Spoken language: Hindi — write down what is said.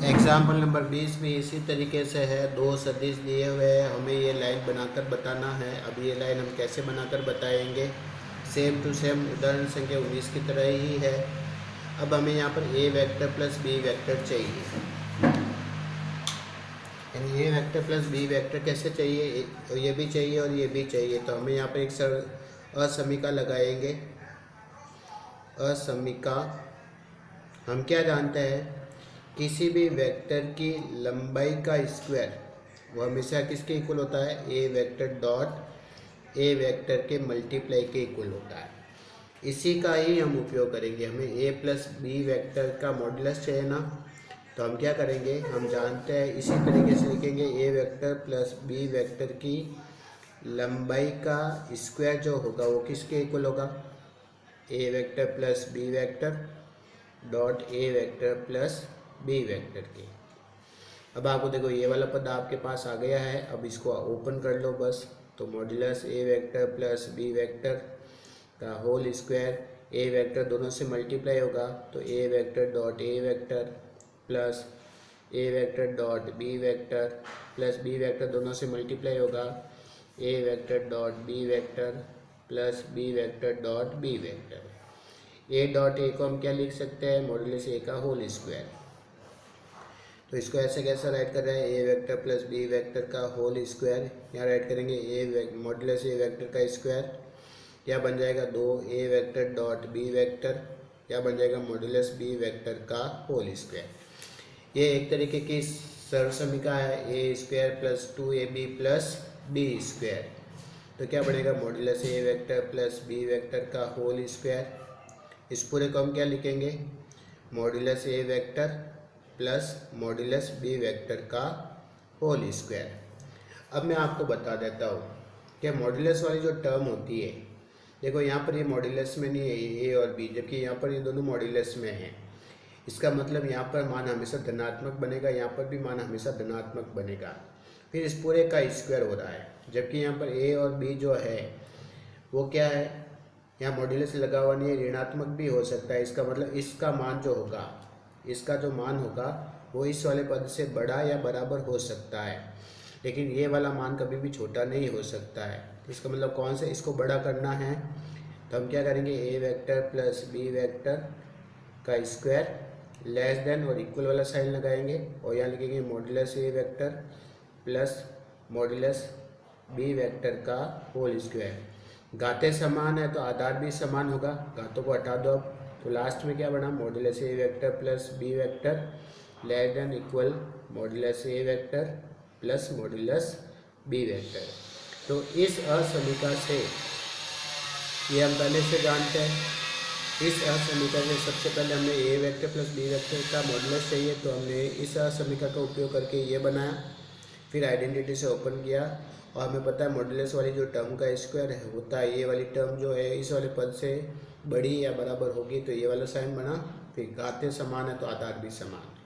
एग्जाम्पल नंबर 20 भी इसी तरीके से है। दो सदिश दिए हुए हैं, हमें ये लाइन बनाकर बताना है। अब ये लाइन हम कैसे बनाकर बताएंगे? सेम टू सेम उदाहरण संख्या 19 की तरह ही है। अब हमें यहाँ पर ए वेक्टर प्लस बी वेक्टर चाहिए, यानी ए वेक्टर प्लस बी वेक्टर कैसे चाहिए? ये भी चाहिए और ये भी चाहिए। तो हमें यहाँ पर एक असमीका लगाएंगे। असमीका हम क्या जानते हैं? किसी भी वेक्टर की लंबाई का स्क्वायर वो हमेशा किसके इक्वल होता है? ए वेक्टर डॉट ए वेक्टर के मल्टीप्लाई के इक्वल होता है। इसी का ही हम उपयोग करेंगे। हमें ए प्लस बी वेक्टर का मॉडुलस चाहिए ना, तो हम क्या करेंगे? हम जानते हैं, इसी तरीके से लिखेंगे ए वेक्टर प्लस बी वेक्टर की लंबाई का स्क्वायर जो होगा वो किसके इक्वल होगा? A vector plus B vector dot A vector plus B vector की। अब आपको देखो ये वाला पद आपके पास आ गया है। अब इसको ओपन कर लो बस। तो modulus A vector plus B vector का होल स्क्वायर, ए वेक्टर दोनों से मल्टीप्लाई होगा तो A vector dot A vector plus A vector dot B vector plus B vector दोनों से मल्टीप्लाई होगा A vector dot B vector plus B vector dot B vector. A dot A को हम क्या लिख सकते हैं? मॉड्यूलस ए का होल स्क्वायर। तो इसको ऐसे कैसे राइट कर रहे हैं? A vector plus B vector का होल स्क्वायर। यहाँ राइट करेंगे ए मॉड्यूलस ए वेक्टर का स्क्वायर, या बन जाएगा 2 A vector dot B vector, या बन जाएगा मॉड्यूलस बी वेक्टर का होल स्क्वायर। ये एक तरीके की सरल समीकरण है, A square plus 2ab plus B square. तो क्या बनेगा? Modulus A vector plus B vector का होल स्क्वायर। इस पूरे को हम क्या लिखेंगे? Modulus A vector plus modulus B vector का होल स्क्वायर। अब मैं आपको बता देता हूँ कि मॉड्यूलस वाली जो टर्म होती है, देखो यहाँ पर ये मॉड्यूलस में नहीं है ए और बी, जबकि यहाँ पर ये दोनों मॉड्यूलस में हैं। इसका मतलब यहाँ पर मान हमेशा धनात्मक बनेगा, यहाँ पर भी मान हमेशा धनात्मक बनेगा। फिर इस पूरे का स्क्वायर हो रहा है, जबकि यहाँ पर ए और बी जो है वो क्या है? यहाँ मॉड्यूलस लगा हुआ नहीं है, ऋणात्मक भी हो सकता है। इसका मतलब इसका मान जो होगा, इसका जो मान होगा वो इस वाले पद से बड़ा या बराबर हो सकता है, लेकिन ये वाला मान कभी भी छोटा नहीं हो सकता है। इसका मतलब कौन सा? इसको बड़ा करना है तो हम क्या करेंगे? A vector plus B vector का स्क्वायर लेस देन और इक्वल वाला साइन लगाएंगे और यहाँ लिखेंगे modulus A vector plus modulus B vector का होल स्क्वायर। घातें समान है तो आधार भी समान होगा, घातों को हटा दो। अब तो लास्ट में क्या बना? Modulus A vector plus B vector less than equal modulus A vector plus modulus B vector. तो इस असमीकरण से ये हम पहले से जानते हैं। इस असमीकरण में सबसे पहले हमने ए वेक्टर प्लस बी वेक्टर का मॉड्यूलस चाहिए, तो हमने इस असमीकरण का उपयोग करके ये बनाया। फिर आइडेंटिटी से ओपन किया और हमें पता है मॉड्यूलस वाली जो टर्म का स्क्वायर है होता है, ये वाली टर्म जो है इस वाले पद से बड़ी या बराबर होगी, तो ये वाला साइन बना। फिर घातें समान है तो आधार भी समान।